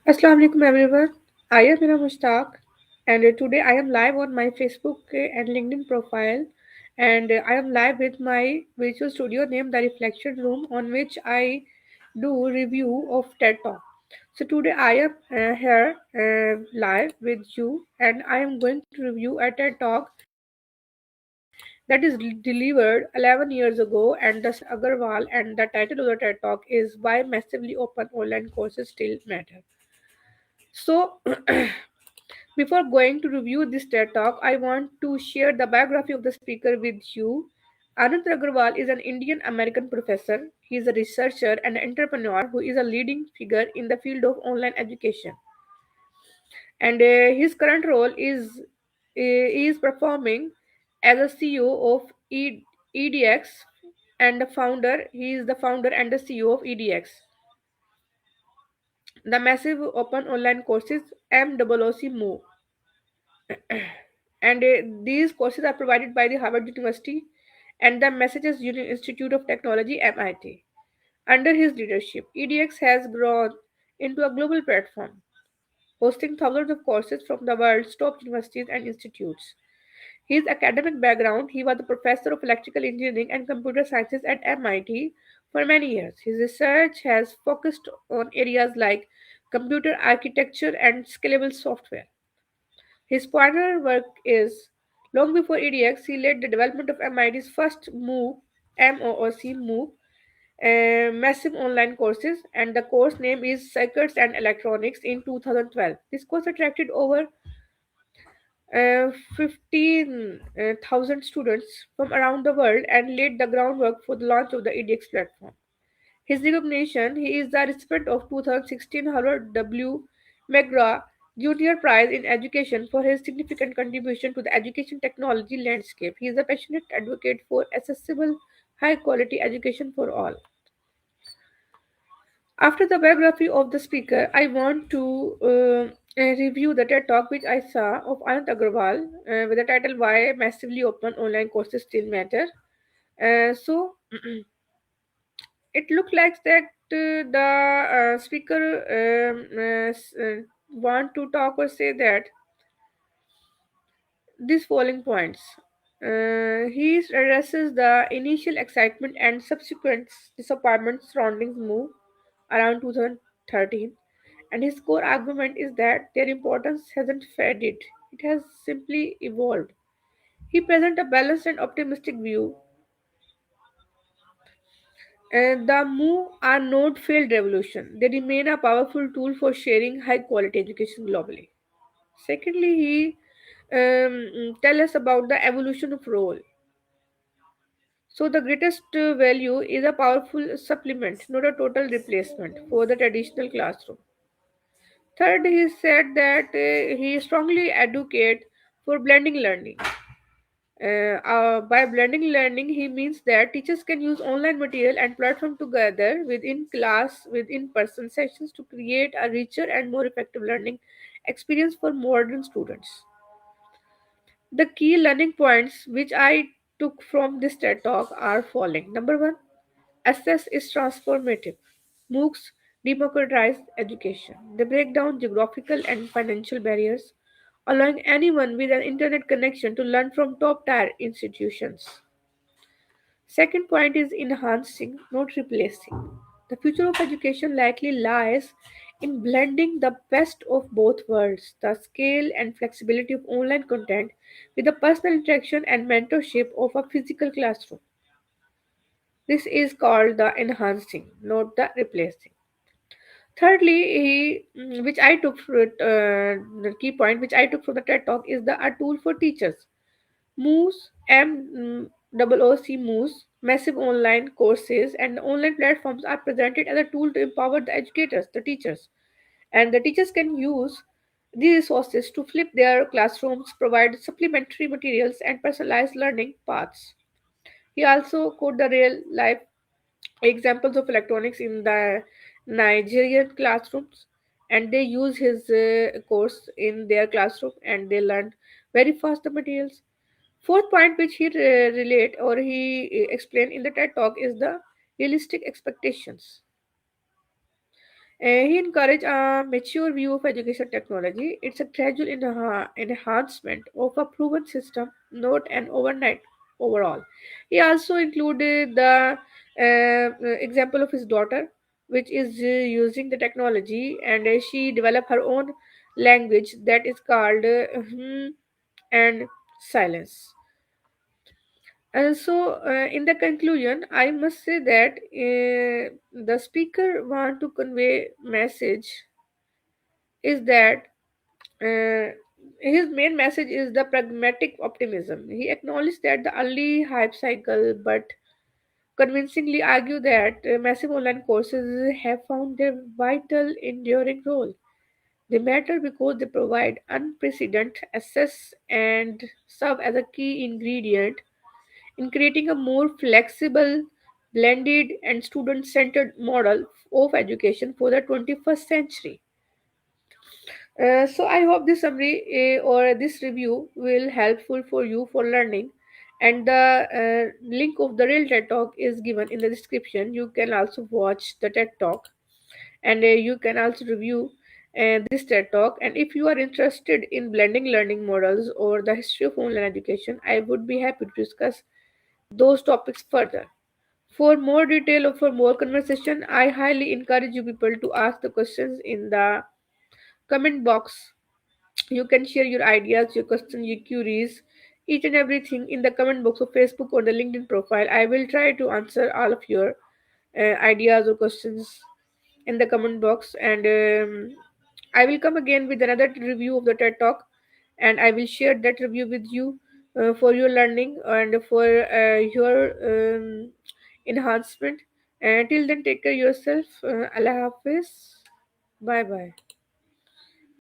Assalamu alaikum everyone. I am Hina Mushtaq and today I am live on my Facebook and LinkedIn profile and I am live with my virtual studio named The Reflection Room on which I do review of TED Talk. So today I am here live with you and I am going to review a TED Talk that is delivered 11 years ago and das Agarwal, and the title of the TED Talk is Why Massively Open Online Courses Still Matter. So before going to review this TED Talk, I want to share the biography of the speaker with you. Anand Agarwal is an Indian American professor. He is a researcher and entrepreneur who is a leading figure in the field of online education. And his current role is he is performing as a CEO of EDX and the founder. He is the founder and the CEO of EDX, the massive open online courses MOOC Move. And these courses are provided by the Harvard University and the Massachusetts Institute of Technology (MIT). Under his leadership, EDX has grown into a global platform, hosting thousands of courses from the world's top universities and institutes. His academic background: he was a professor of electrical engineering and computer sciences at MIT for many years. His research has focused on areas like computer architecture and scalable software. His pioneer work is long before EDX, he led the development of MIT's first MOOC, massive online courses, and the course name is Circuits and Electronics in 2012. This course attracted over 15,000 students from around the world and laid the groundwork for the launch of the EDX platform. His recognition: he is the recipient of 2016 Howard W. McGraw Junior Prize in Education for his significant contribution to the education technology landscape. He is a passionate advocate for accessible, high quality education for all. After the biography of the speaker, I want to review the TED Talk which I saw of Anant Agarwal with the title Why Massively Open Online Courses Still Matter. So, it looked like that the speaker want to talk or say that these following points. He addresses the initial excitement and subsequent disappointment surrounding move around 2013, and his core argument is that their importance hasn't faded, it has simply evolved. He presents a balanced and optimistic view. The MOOC are not failed revolution. They remain a powerful tool for sharing high quality education globally. Secondly, he tell us about the evolution of role. So the greatest value is a powerful supplement, not a total replacement for the traditional classroom. Third, he said that he strongly advocate for blending learning. By blending learning, he means that teachers can use online material and platform together within class, with in-person sessions to create a richer and more effective learning experience for modern students. The key learning points which I took from this TED Talk are following. Number one, access is transformative. MOOCs democratize education. They break down geographical and financial barriers, allowing anyone with an internet connection to learn from top tier institutions. Second point is enhancing, not replacing. The future of education likely lies in blending the best of both worlds, the scale and flexibility of online content with the personal interaction and mentorship of a physical classroom. This is called the enhancing, not the replacing. Thirdly, which I took the key point which I took from the TED Talk is a tool for teachers. Moose, MOOC Moose, massive online courses and online platforms are presented as a tool to empower the educators, the teachers. And the teachers can use these resources to flip their classrooms, provide supplementary materials, and personalized learning paths. He also quote the real life examples of electronics in the Nigerian classrooms, and they use his course in their classroom and they learn very fast the materials. Fourth point which he relate or he explained in the TED talk is the realistic expectations. He encouraged a mature view of education technology. It's a gradual enhancement of a proven system, not an overnight overall. He also included the example of his daughter, which is using the technology, and she developed her own language that is called and silence. In the conclusion, I must say that the speaker want to convey message is that uh, his main message is the pragmatic optimism. He acknowledged that the early hype cycle, but convincingly argue that massive online courses have found their vital enduring role. They matter because they provide unprecedented access and serve as a key ingredient in creating a more flexible, blended, and student centered model of education for the 21st century. So I hope this summary or this review will helpful for you for learning. And the link of the real TED Talk is given in the description. You can also watch the TED Talk, and you can also review this TED Talk. And if you are interested in blending learning models or the history of online education, I would be happy to discuss those topics further. For more detail or for more conversation, I highly encourage you people to ask the questions in the comment box. You can share your ideas, your questions, your queries, each and everything in the comment box of Facebook or the LinkedIn profile. I will try to answer all of your ideas or questions in the comment box, and I will come again with another review of the TED Talk, and I will share that review with you for your learning and for your enhancement. And till then, take care of yourself. Allah Hafiz. Bye bye.